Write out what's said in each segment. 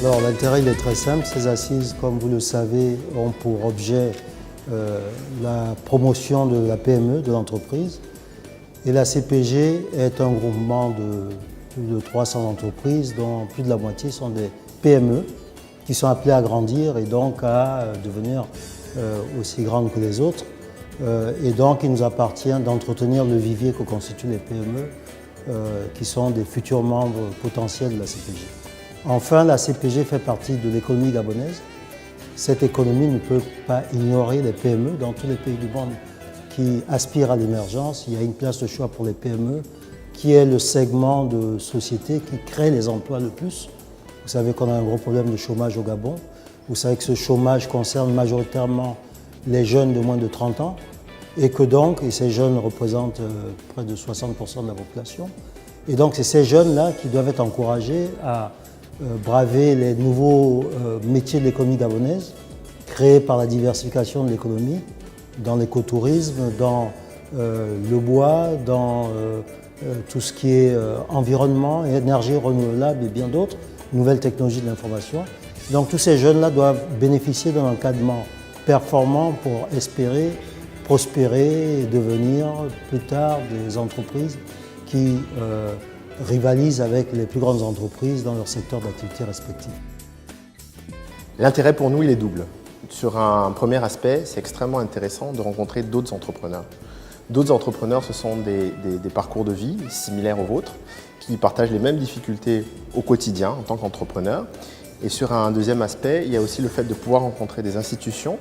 Alors l'intérêt il est très simple. Ces assises, comme vous le savez, ont pour objet la promotion de la PME, de l'entreprise. Et la CPG est un groupement de plus de 300 entreprises dont plus de la moitié sont des PME qui sont appelées à grandir et donc à devenir aussi grandes que les autres. Et donc il nous appartient d'entretenir le vivier que constituent les PME qui sont des futurs membres potentiels de la CPG. Enfin, la CPG fait partie de l'économie gabonaise. Cette économie ne peut pas ignorer les PME dans tous les pays du monde qui aspirent à l'émergence. Il y a une place de choix pour les PME qui est le segment de société qui crée les emplois le plus. Vous savez qu'on a un gros problème de chômage au Gabon. Vous savez que ce chômage concerne majoritairement les jeunes de moins de 30 ans et que donc, et ces jeunes représentent près de 60% de la population, et donc c'est ces jeunes-là qui doivent être encouragés à braver les nouveaux métiers de l'économie gabonaise créés par la diversification de l'économie, dans l'écotourisme, dans le bois, dans tout ce qui est environnement, énergie renouvelable et bien d'autres, nouvelles technologies de l'information. Donc tous ces jeunes-là doivent bénéficier d'un encadrement performant pour espérer prospérer et devenir plus tard des entreprises qui rivalisent avec les plus grandes entreprises dans leur secteur d'activité respectif. L'intérêt pour nous, il est double. Sur un premier aspect, c'est extrêmement intéressant de rencontrer d'autres entrepreneurs. D'autres entrepreneurs, ce sont des parcours de vie similaires aux vôtres, qui partagent les mêmes difficultés au quotidien en tant qu'entrepreneurs. Et sur un deuxième aspect, il y a aussi le fait de pouvoir rencontrer des institutions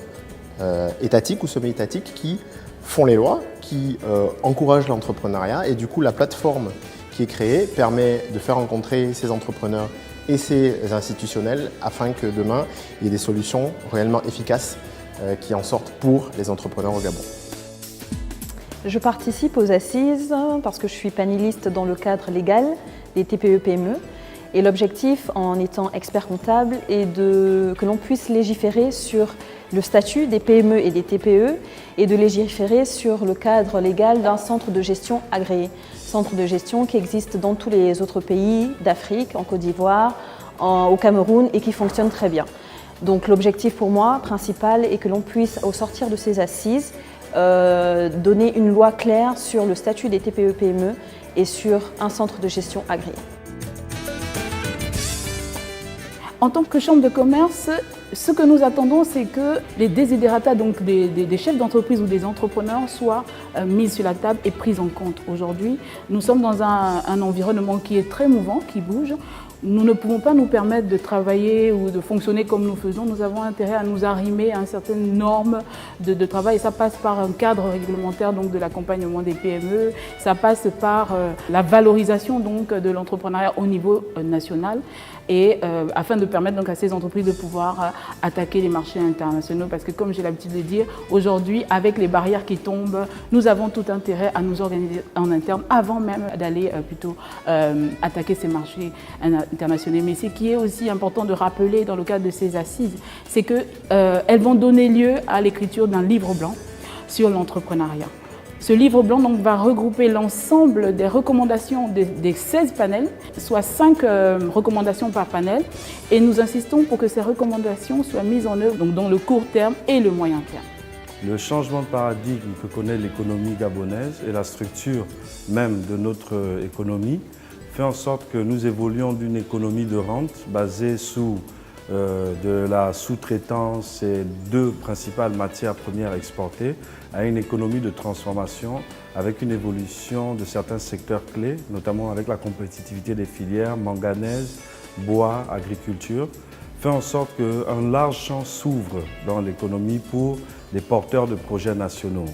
étatiques ou semi-étatiques qui font les lois, qui encouragent l'entrepreneuriat. Et du coup, la plateforme qui est créée permet de faire rencontrer ces entrepreneurs et ces institutionnels afin que demain, il y ait des solutions réellement efficaces qui en sortent pour les entrepreneurs au Gabon. Je participe aux assises parce que je suis panéliste dans le cadre légal des TPE-PME. Et l'objectif, en étant expert comptable, est que l'on puisse légiférer sur le statut des PME et des TPE et de légiférer sur le cadre légal d'un centre de gestion agréé. Centre de gestion qui existe dans tous les autres pays d'Afrique, en Côte d'Ivoire, au Cameroun et qui fonctionne très bien. Donc l'objectif pour moi principal est que l'on puisse, au sortir de ces assises, donner une loi claire sur le statut des TPE-PME et sur un centre de gestion agréé. En tant que chambre de commerce, ce que nous attendons, c'est que les desiderata donc des chefs d'entreprise ou des entrepreneurs soient mis sur la table et pris en compte. Aujourd'hui, nous sommes dans un environnement qui est très mouvant, qui bouge. Nous ne pouvons pas nous permettre de travailler ou de fonctionner comme nous faisons. Nous avons intérêt à nous arrimer à une certaine norme de travail. Et ça passe par un cadre réglementaire donc, de l'accompagnement des PME. Ça passe par la valorisation donc, de l'entrepreneuriat au niveau national. Et afin de permettre donc, à ces entreprises de pouvoir attaquer les marchés internationaux. Parce que comme j'ai l'habitude de dire, aujourd'hui, avec les barrières qui tombent, nous avons tout intérêt à nous organiser en interne avant même d'aller plutôt attaquer ces marchés internationaux. Mais ce qui est aussi important de rappeler dans le cadre de ces assises, c'est qu'elles vont donner lieu à l'écriture d'un livre blanc sur l'entrepreneuriat. Ce livre blanc donc, va regrouper l'ensemble des recommandations des 16 panels, soit 5 recommandations par panel. Et nous insistons pour que ces recommandations soient mises en œuvre donc, dans le court terme et le moyen terme. Le changement de paradigme que connaît l'économie gabonaise et la structure même de notre économie fait en sorte que nous évoluons d'une économie de rente basée sous de la sous-traitance et 2 principales matières premières exportées à une économie de transformation avec une évolution de certains secteurs clés, notamment avec la compétitivité des filières manganèse, bois, agriculture, fait en sorte qu'un large champ s'ouvre dans l'économie pour les porteurs de projets nationaux.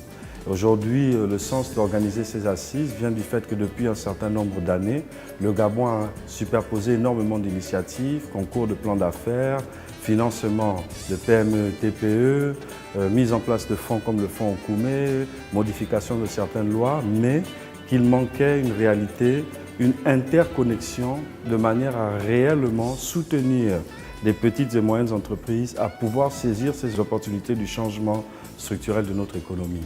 Aujourd'hui, le sens d'organiser ces assises vient du fait que depuis un certain nombre d'années, le Gabon a superposé énormément d'initiatives, concours de plans d'affaires, financement de PME, TPE, mise en place de fonds comme le fonds Okoumé, modification de certaines lois, mais qu'il manquait une réalité, une interconnexion de manière à réellement soutenir les petites et moyennes entreprises à pouvoir saisir ces opportunités du changement structurel de notre économie.